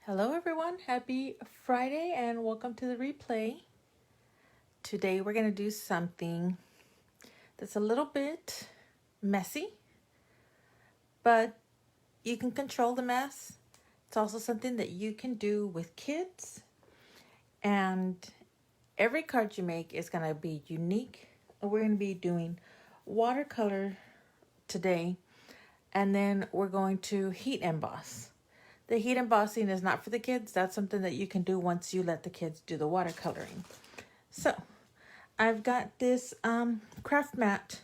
Hello everyone, happy Friday and welcome to the replay. Today we're going to do something that's a little bit messy, but you can control the mess. It's also something that you can do with kids, and every card you make is going to be unique. We're going to be doing watercolor today, and then we're going to heat emboss. The heat embossing is not for the kids. That's something that you can do once you let the kids do the watercoloring. So I've got this craft mat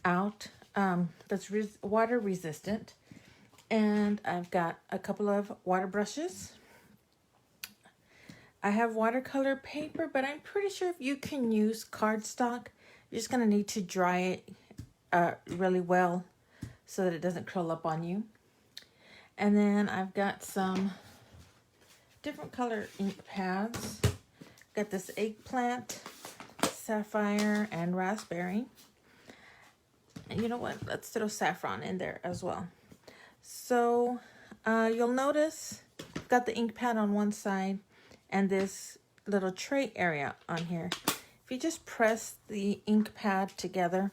out that's water resistant. And I've got a couple of water brushes. I have watercolor paper, but I'm pretty sure if you can use cardstock, you're just going to need to dry it really well so that it doesn't curl up on you. And then I've got some different color ink pads. Got this eggplant, sapphire, and raspberry. And you know what? Let's throw saffron in there as well. So you'll notice I've got the ink pad on one side and this little tray area on here. If you just press the ink pad together,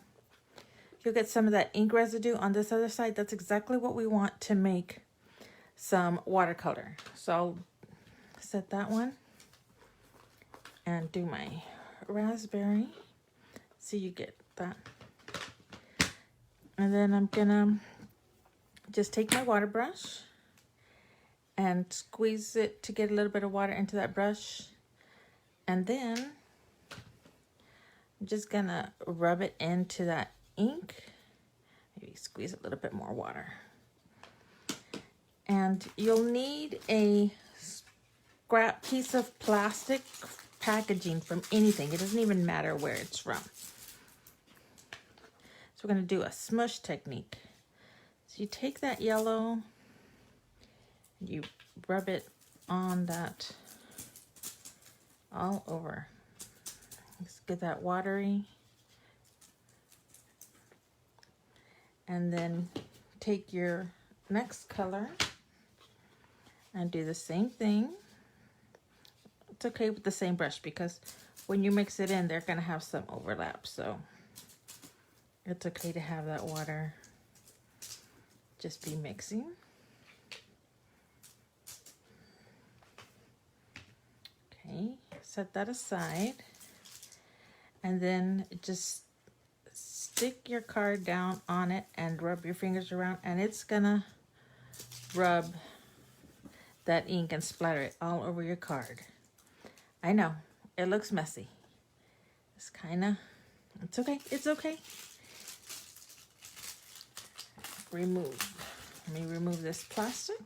you'll get some of that ink residue on this other side. That's exactly what we want to make some watercolor. So I'll set that one and do my raspberry. So you get that. And then I'm gonna just take my water brush and squeeze it to get a little bit of water into that brush. And then I'm just gonna rub it into that ink. Maybe squeeze a little bit more water. And you'll need a scrap piece of plastic packaging from anything. It doesn't even matter where it's from. So we're going to do a smush technique. So you take that yellow, you rub it on that all over. Let's get that watery. And then take your next color and do the same thing. It's okay with the same brush because when you mix it in, they're going to have some overlap. So it's okay to have that water just be mixing. Okay, set that aside. And then just stick your card down on it and rub your fingers around, and it's gonna rub that ink and splatter it all over your card. I know, it looks messy. It's okay, it's okay. Let me remove this plastic.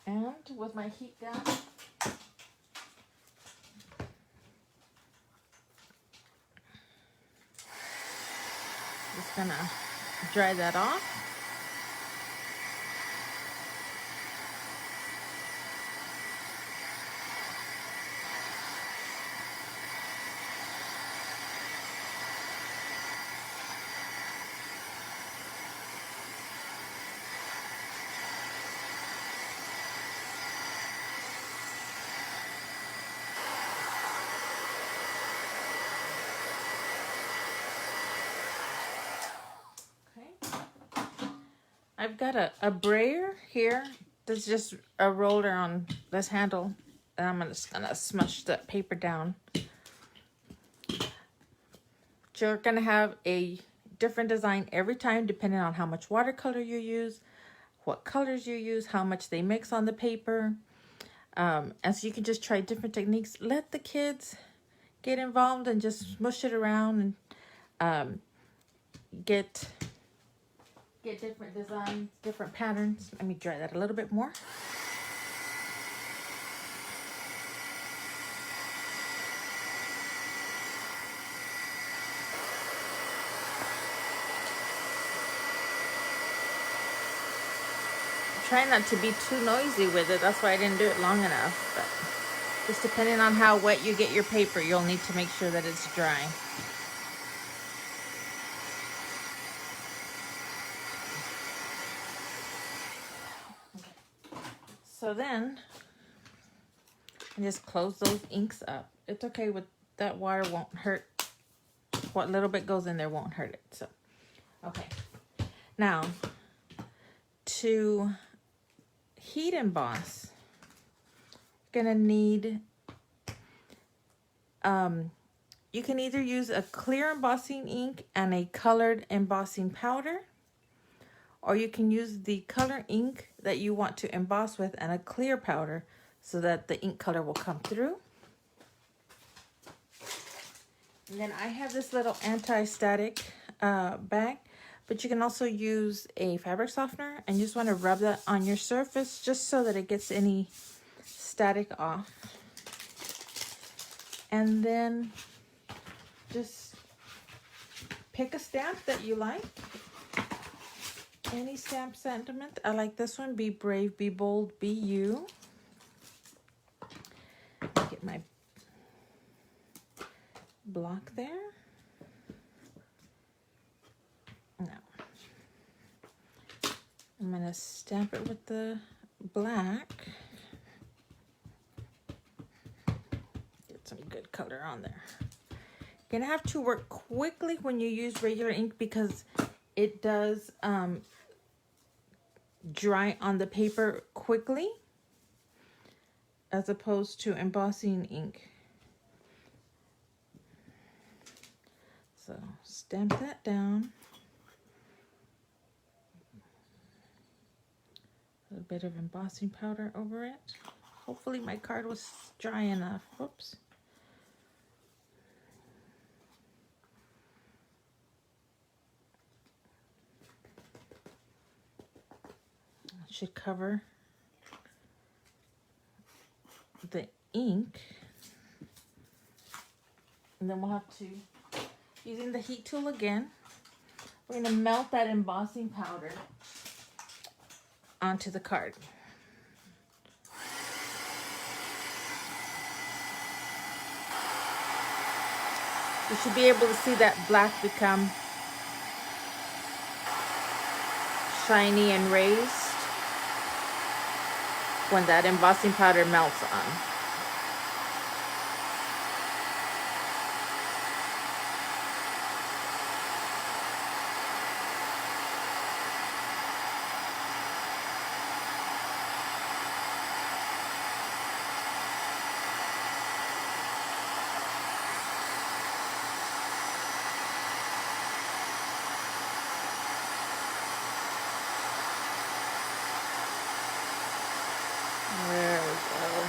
And with my heat gun, just gonna dry that off. I've got a brayer here. There's just a roller on this handle, and I'm just gonna smush that paper down. You're gonna have a different design every time depending on how much watercolor you use, what colors you use, how much they mix on the paper. And so you can just try different techniques. Let the kids get involved and just smush it around and get different designs, different patterns. Let me dry that a little bit more. Try not to be too noisy with it. That's why I didn't do it long enough. But just depending on how wet you get your paper, you'll need to make sure that it's dry. So then, I just close those inks up. It's okay, with that water won't hurt. What little bit goes in there won't hurt it. So, okay. Now, to heat emboss, you're gonna need, you can either use a clear embossing ink and a colored embossing powder, or you can use the color ink that you want to emboss with and a clear powder so that the ink color will come through. And then I have this little anti-static bag, but you can also use a fabric softener, and you just want to rub that on your surface just so that it gets any static off. And then just pick a stamp that you like. Any stamp sentiment. I like this one. Be brave, be bold, be you. Get my block there. Now, I'm going to stamp it with the black. Get some good color on there. You're going to have to work quickly when you use regular ink because it does dry on the paper quickly as opposed to embossing ink. So stamp that down. A little bit of embossing powder over it. Hopefully my card was dry enough. Whoops. Should cover the ink, and then we'll have to, using the heat tool again, we're going to melt that embossing powder onto the card. You should be able to see that black become shiny and raised when that embossing powder melts on. There we go.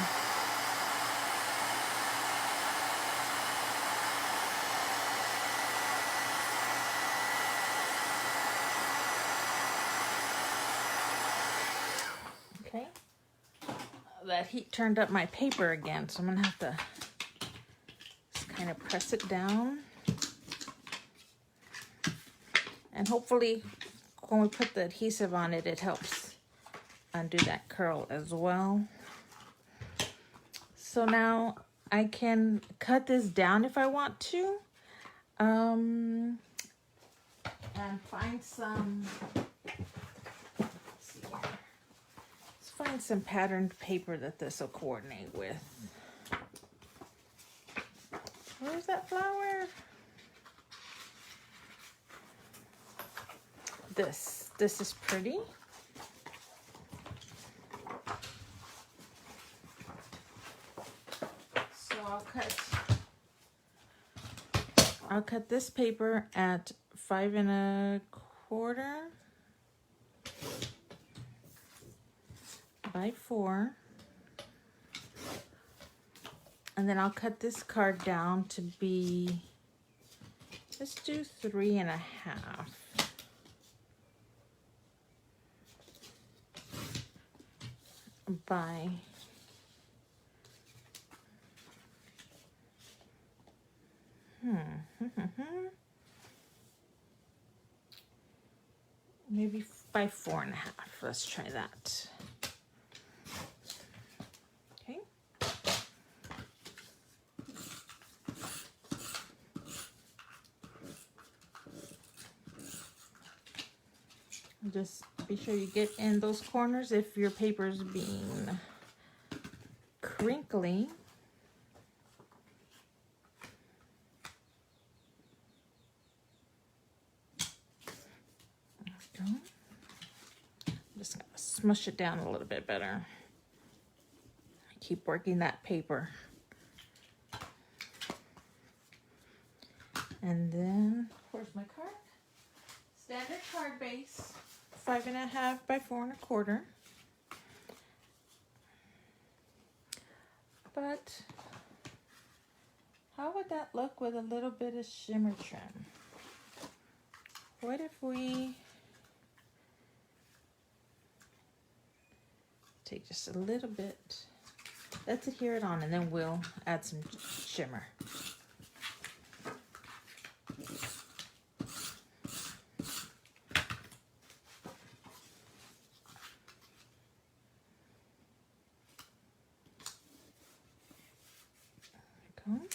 Okay. That heat turned up my paper again, so I'm gonna have to just kind of press it down. And hopefully when we put the adhesive on it, it helps undo that curl as well. So now I can cut this down if I want to, and find some, let's see here. Let's find some patterned paper that this will coordinate with. Where's that flower? This is pretty. So I'll cut this paper at 5 1/4 by 4. And then I'll cut this card down to be, let's do 3 1/2. By maybe by 4 1/2. Let's try that. Okay. Just be sure you get in those corners if your paper is being crinkly. There we go. I'm just gonna smush it down a little bit better. Keep working that paper. And then, where's my card? Standard card base, 5.5 by 4.25. But how would that look with a little bit of shimmer trim? What if we take just a little bit, let's adhere it on, and then we'll add some shimmer. There we go.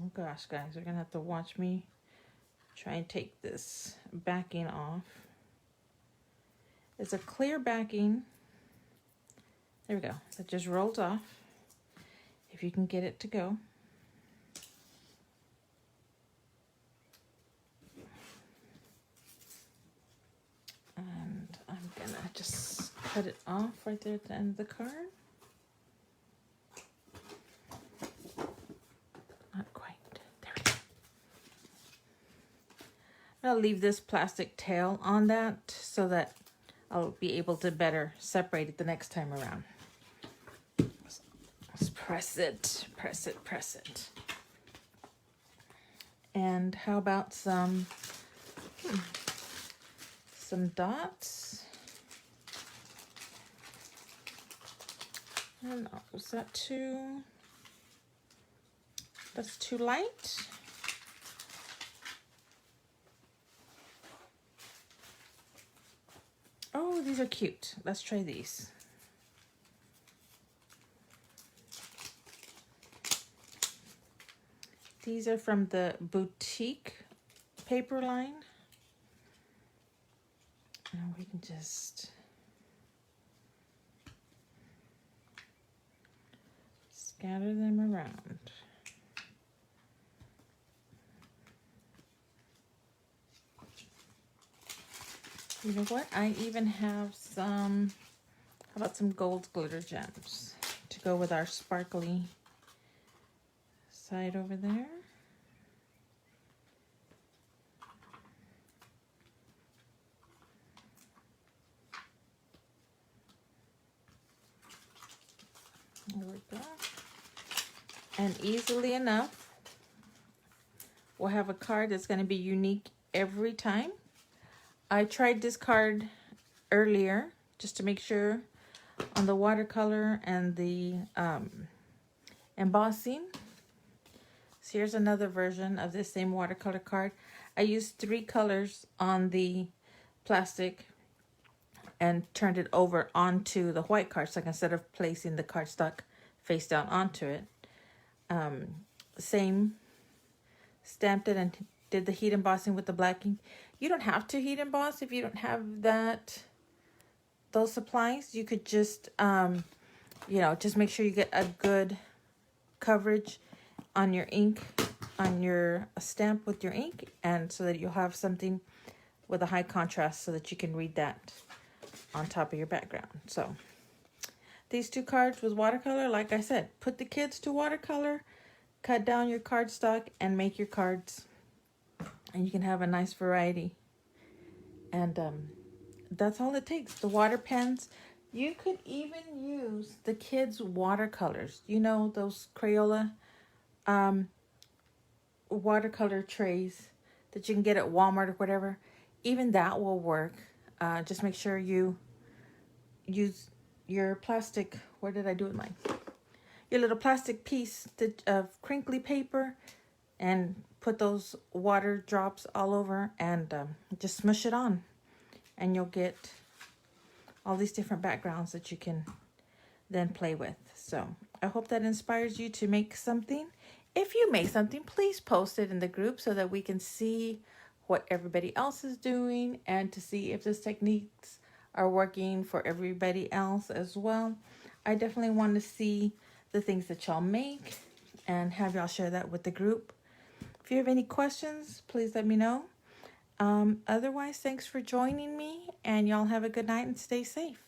Oh gosh, guys, you're gonna have to watch me try and take this backing off. It's a clear backing. There we go. It just rolls off. If you can get it to go. And I'm gonna just cut it off right there at the end of the card. Not quite. There we go. I'll leave this plastic tail on that so that I'll be able to better separate it the next time around. Let's press it, press it, press it. And how about some dots? I don't know, was that too, that's too light? Oh, these are cute. Let's try these. These are from the boutique paper line. And we can just scatter them around. You know what? I even have some, how about some gold glitter gems to go with our sparkly side over there. There we go. And easily enough, we'll have a card that's going to be unique every time. I tried this card earlier just to make sure on the watercolor and the embossing. So here's another version of this same watercolor card. I used 3 colors on the plastic and turned it over onto the white cardstock instead of placing the cardstock face down onto it. Same, stamped it and did the heat embossing with the black ink. You don't have to heat emboss if you don't have those supplies. You could just, just make sure you get a good coverage on your ink, on your stamp with your ink, and so that you'll have something with a high contrast so that you can read that on top of your background. So these 2 cards with watercolor, like I said, put the kids to watercolor, cut down your cardstock, and make your cards. And you can have a nice variety. And that's all it takes. The water pens. You could even use the kids' watercolors. You know, those Crayola watercolor trays that you can get at Walmart or whatever. Even that will work. Just make sure you use your plastic. Where did I do it, mine? Your little plastic piece of crinkly paper, and put those water drops all over, and just smush it on, and you'll get all these different backgrounds that you can then play with. So I hope that inspires you to make something. If you make something, please post it in the group so that we can see what everybody else is doing and to see if these techniques are working for everybody else as well. I definitely want to see the things that y'all make and have y'all share that with the group. If you have any questions, please let me know. Otherwise, thanks for joining me, and y'all have a good night and stay safe.